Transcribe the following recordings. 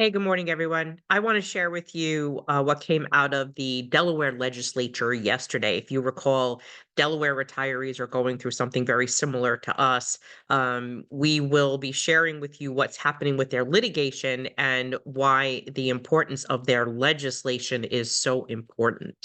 Hey, good morning, everyone. I want to share with you what came out of the Delaware legislature yesterday. If you recall, Delaware retirees are going through something very similar to us. We will be sharing with you what's happening with their litigation and why the importance of their legislation is so important.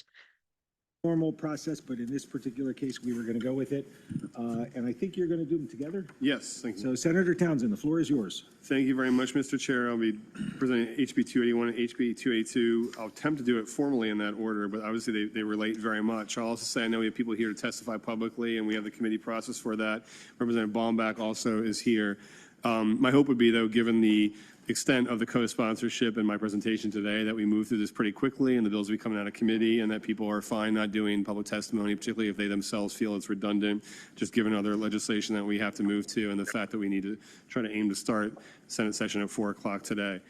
Normal process, but in this particular case, we were going to go with it. And I think you're going to do them together. Yes, thank you. So Senator Townsend, the floor is yours. Thank you very much, Mr. Chair. I'll be presenting HB 281 and HB 282. I'll attempt to do it formally in that order, but obviously they relate very much. I'll also say I know we have people here to testify publicly, and we have the committee process for that. Representative Baumbach also is here. My hope would be, though, given the extent of the co-sponsorship in my presentation today, that we move through this pretty quickly and the bills will be coming out of committee and that people are fine not doing public testimony, particularly if they themselves feel it's redundant, just given other legislation that we have to move to and the fact that we need to try to aim to start Senate session at 4 o'clock today.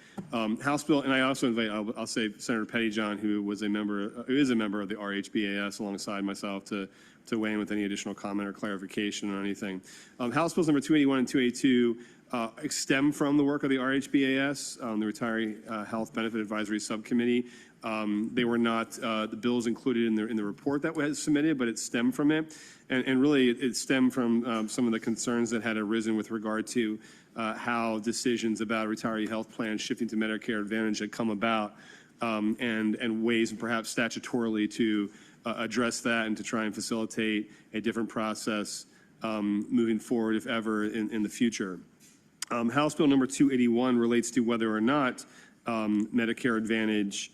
House bill, and I also invite, I'll say Senator Pettyjohn, who is a member of the RHBAS alongside myself to weigh in with any additional comment or clarification on anything. House bills number 281 and 282 stem from the work of the RHBAS, the Retiree Health Benefit Advisory Subcommittee. They were not the bills included in the report that was submitted, but it stemmed from it. And really, it stemmed from some of the concerns that had arisen with regard to how decisions about retiree health plans shifting to Medicare Advantage had come about, and ways perhaps statutorily to address that and to try and facilitate a different process moving forward, if ever, in the future. House Bill number 281 relates to whether or not Medicare Advantage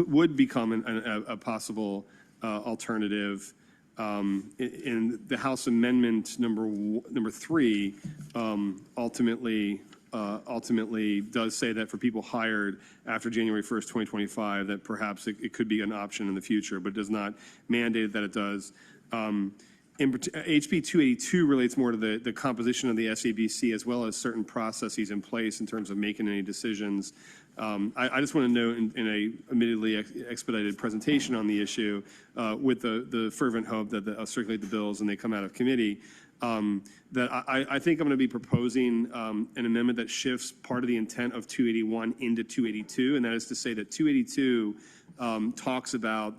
would become a possible alternative. In the House Amendment number 3 ultimately does say that for people hired after January 1st, 2025, that perhaps it could be an option in the future, but does not mandate that it does. HB 282 relates more to the composition of the SABC as well as certain processes in place in terms of making any decisions. I just want to note in a admittedly expedited presentation on the issue with the fervent hope that I'll circulate the bills and they come out of committee, that I think I'm going to be proposing an amendment that shifts part of the intent of 281 into 282, and that is to say that 282 talks about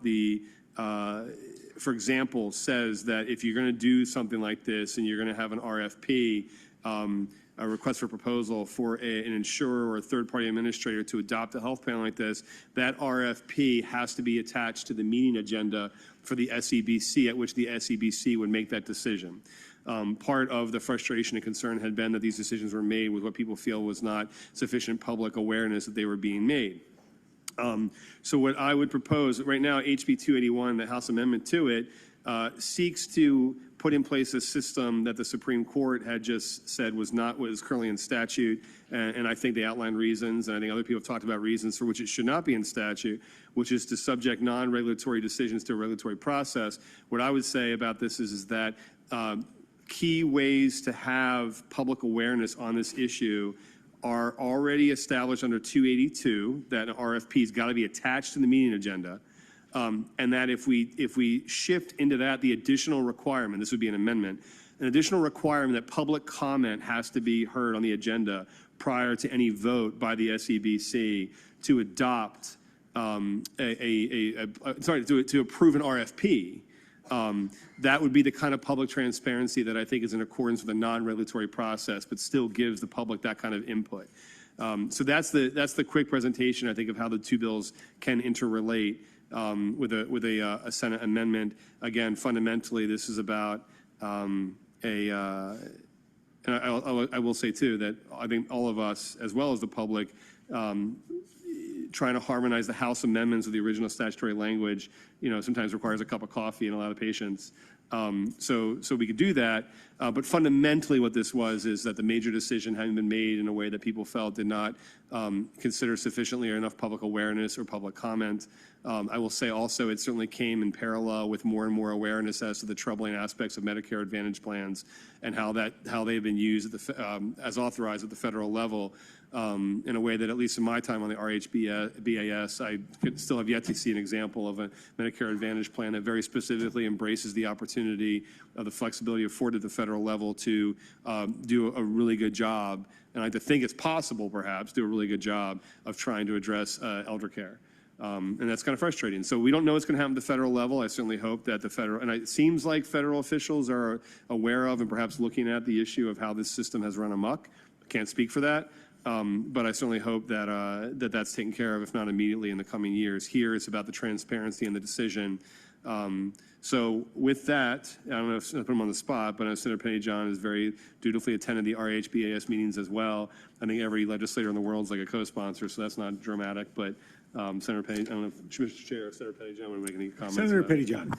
for example, says that if you're going to do something like this and you're going to have an RFP, a request for proposal for an insurer or a third-party administrator to adopt a health plan like this, that RFP has to be attached to the meeting agenda for the SEBC, at which the SEBC would make that decision. Part of the frustration and concern had been that these decisions were made with what people feel was not sufficient public awareness that they were being made. So what I would propose right now, HB 281, the House amendment to it, seeks to put in place a system that the Supreme Court had just said was not what is currently in statute, and I think they outlined reasons, and I think other people have talked about reasons for which it should not be in statute, which is to subject non-regulatory decisions to a regulatory process. What I would say about this is that key ways to have public awareness on this issue are already established under 282, that an RFP's got to be attached to the meeting agenda, and that if we shift into that, the additional requirement, this would be an amendment, an additional requirement that public comment has to be heard on the agenda prior to any vote by the SEBC to adopt to approve an RFP. That would be the kind of public transparency that I think is in accordance with a non-regulatory process, but still gives the public that kind of input. So that's the quick presentation, I think, of how the two bills can interrelate with a Senate amendment. Again, fundamentally, this is about and I will say too that I think all of us, as well as the public, trying to harmonize the House amendments with the original statutory language, sometimes requires a cup of coffee and a lot of patience. So we could do that, but fundamentally what this is that the major decision hadn't been made in a way that people felt did not consider sufficiently or enough public awareness or public comment, I will say also it certainly came in parallel with more and more awareness as to the troubling aspects of Medicare Advantage plans and how they've been used as authorized at the federal level in a way that, at least in my time on the RHBAS, I still have yet to see an example of a Medicare Advantage plan that very specifically embraces the opportunity of the flexibility afforded at the federal level to do a really good job. And I think it's possible, perhaps, do a really good job of trying to address elder care. And that's kind of frustrating. So we don't know what's going to happen at the federal level. I certainly hope that and it seems like federal officials are aware of and perhaps looking at the issue of how this system has run amok. I can't speak for that. But I certainly hope that that's taken care of, if not immediately, in the coming years. Here, it's about the transparency and the decision. So with that, I don't know if I put him on the spot, but I know Senator Penny John has very dutifully attended the RHBAS meetings as well. I think every legislator in the world is like a co-sponsor, so that's not dramatic. But Senator Penny, I don't know if Mr. Chair, Senator Penny John want to make any comments. Senator Penny John.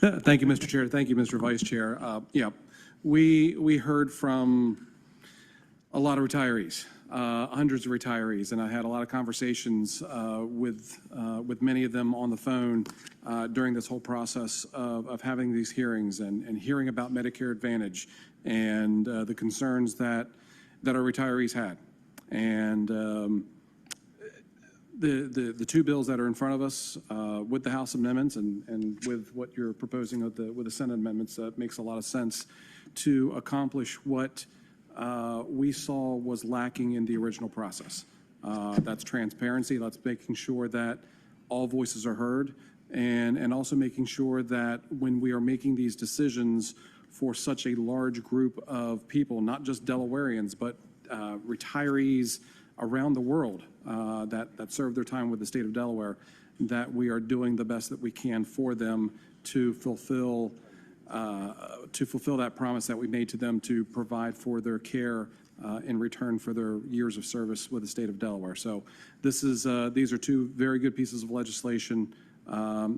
Thank you, Mr. Chair. Thank you, Mr. Vice Chair. Yeah, we heard from a lot of retirees. Hundreds of retirees, and I had a lot of conversations with many of them on the phone during this whole process of having these hearings and hearing about Medicare Advantage and the concerns that our retirees had. And the two bills that are in front of us with the House amendments and with what you're proposing with the Senate amendments, that makes a lot of sense to accomplish what we saw was lacking in the original process. That's transparency. That's making sure that all voices are heard, and also making sure that when we are making these decisions for such a large group of people, not just Delawareans, but retirees around the world that serve their time with the state of Delaware, that we are doing the best that we can for them to fulfill that promise that we made to them to provide for their care in return for their years of service with the state of Delaware. So these are two very good pieces of legislation.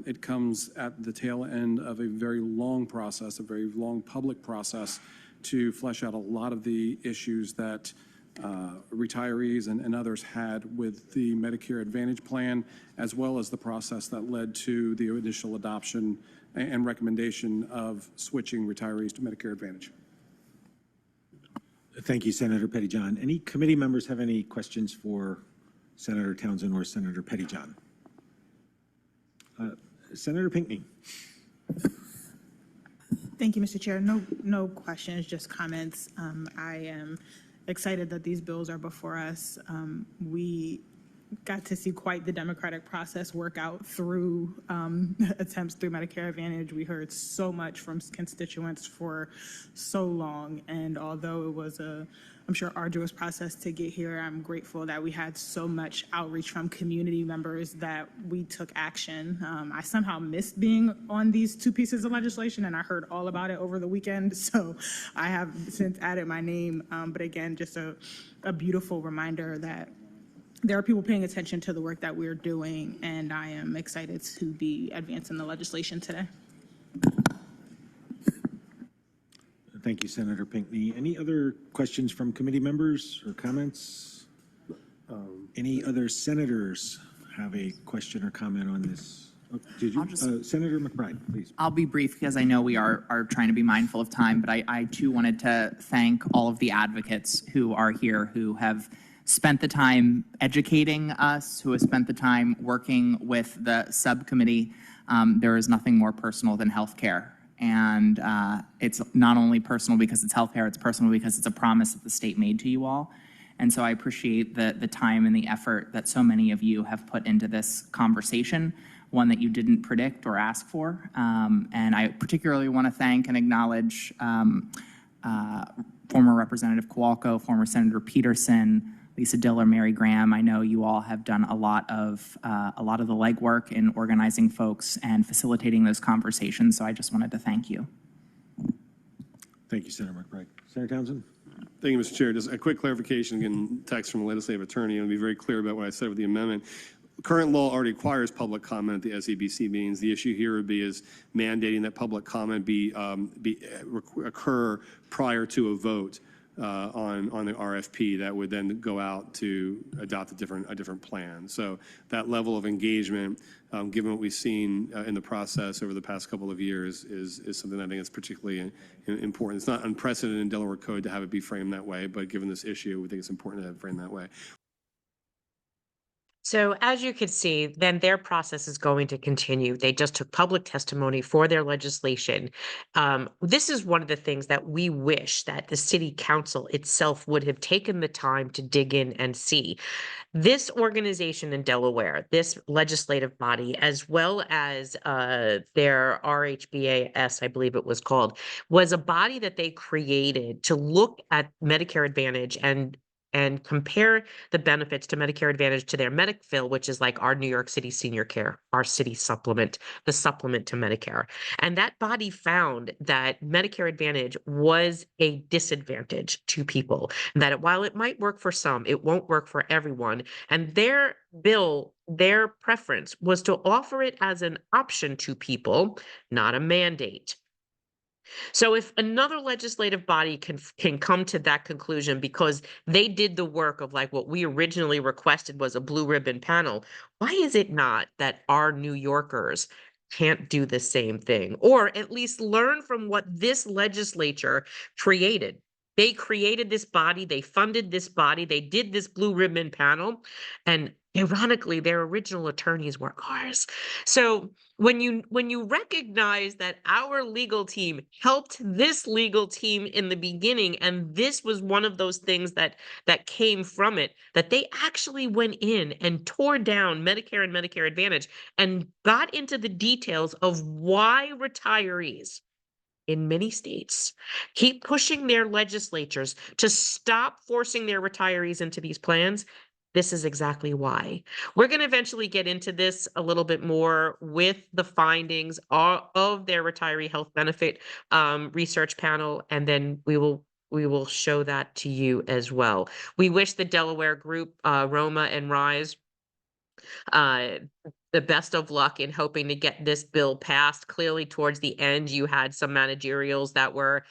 It comes at the tail end of a very long process, a very long public process to flesh out a lot of the issues that retirees and others had with the Medicare Advantage plan, as well as the process that led to the initial adoption and recommendation of switching retirees to Medicare Advantage. Thank you, Senator Pettyjohn. Any committee members have any questions for Senator Townsend or Senator Pettyjohn? Senator Pinckney. Thank you, Mr. Chair. No questions, just comments. I am excited that these bills are before us. We got to see quite the democratic process work out through attempts through Medicare Advantage. We heard so much from constituents for so long, and although it was I'm sure, arduous process to get here, I'm grateful that we had so much outreach from community members that we took action. I somehow missed being on these two pieces of legislation, and I heard all about it over the weekend, so I have since added my name. But again, just a beautiful reminder that there are people paying attention to the work that we're doing, and I am excited to be advancing the legislation today. Thank you, Senator Pinckney. Any other questions from committee members or comments? Any other senators have a question or comment on this? Oh, did you? Senator McBride, please. I'll be brief because I know we are trying to be mindful of time, but I too wanted to thank all of the advocates who are here, who have spent the time educating us, who have spent the time working with the subcommittee. There is nothing more personal than healthcare. And it's not only personal because it's healthcare, it's personal because it's a promise that the state made to you all. And so I appreciate the time and the effort that so many of you have put into this conversation, one that you didn't predict or ask for. And I particularly want to thank and acknowledge former Representative Kowalko, former Senator Peterson, Lisa Diller, Mary Graham. I know you all have done a lot of the legwork in organizing folks and facilitating those conversations. So I just wanted to thank you. Thank you, Senator McBride. Senator Townsend. Thank you, Mr. Chair. Just a quick clarification, again, text from a legislative attorney, and be very clear about what I said with the amendment. Current law already requires public comment at the SABC meetings. The issue here would be is mandating that public comment occur prior to a vote. on the RFP that would then go out to adopt a different plan. So that level of engagement, given what we've seen in the process over the past couple of years, is something I think is particularly important. It's not unprecedented in Delaware code to have it be framed that way, but given this issue, we think it's important to have it framed that way. So as you can see, then their process is going to continue. They just took public testimony for their legislation. This is one of the things that we wish that the city council itself would have taken the time to dig in and see. This organization in Delaware, this legislative body, as well as their RHBAS, I believe it was called, was a body that they created to look at Medicare Advantage and compare the benefits to Medicare Advantage to their MedicFill, which is like our New York City senior care, our city supplement, the supplement to Medicare. And that body found that Medicare Advantage was a disadvantage to people, that while it might work for some, it won't work for everyone. And their bill, their preference was to offer it as an option to people, not a mandate. So if another legislative body can come to that conclusion because they did the work of like what we originally requested was a blue ribbon panel, why is it not that our New Yorkers can't do the same thing, or at least learn from what this legislature created? They created this body, they funded this body, they did this blue ribbon panel, and ironically, their original attorneys were ours. So when you recognize that our legal team helped this legal team in the beginning, and this was one of those things that came from it, that they actually went in and tore down Medicare and Medicare Advantage and got into the details of why retirees in many states keep pushing their legislatures to stop forcing their retirees into these plans. This is exactly why. We're going to eventually get into this a little bit more with the findings of their retiree health benefit research panel, and then we will show that to you as well. We wish the Delaware group, Roma and Rise, uh, the best of luck in hoping to get this bill passed. Clearly, towards the end, you had some managerials that were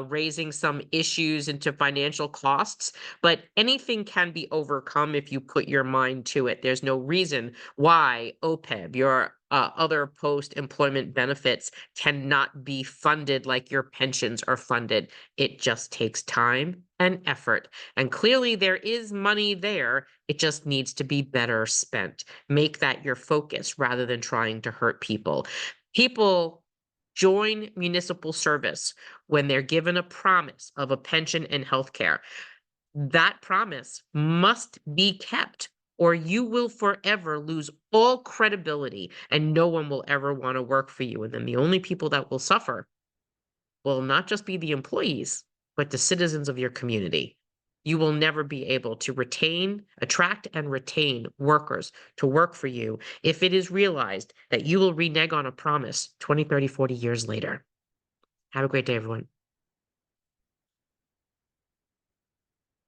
raising some issues into financial costs, but anything can be overcome if you put your mind to it. There's no reason why OPEB, your other post-employment benefits, cannot be funded like your pensions are funded. It just takes time and effort. And clearly there is money there. It just needs to be better spent. Make that your focus rather than trying to hurt people. People join municipal service when they're given a promise of a pension and health care. That promise must be kept, or you will forever lose all credibility and no one will ever want to work for you. And then the only people that will suffer will not just be the employees, but the citizens of your community. You will never be able to attract and retain workers to work for you if it is realized that you will renege on a promise 20, 30, 40 years later. Have a great day, everyone.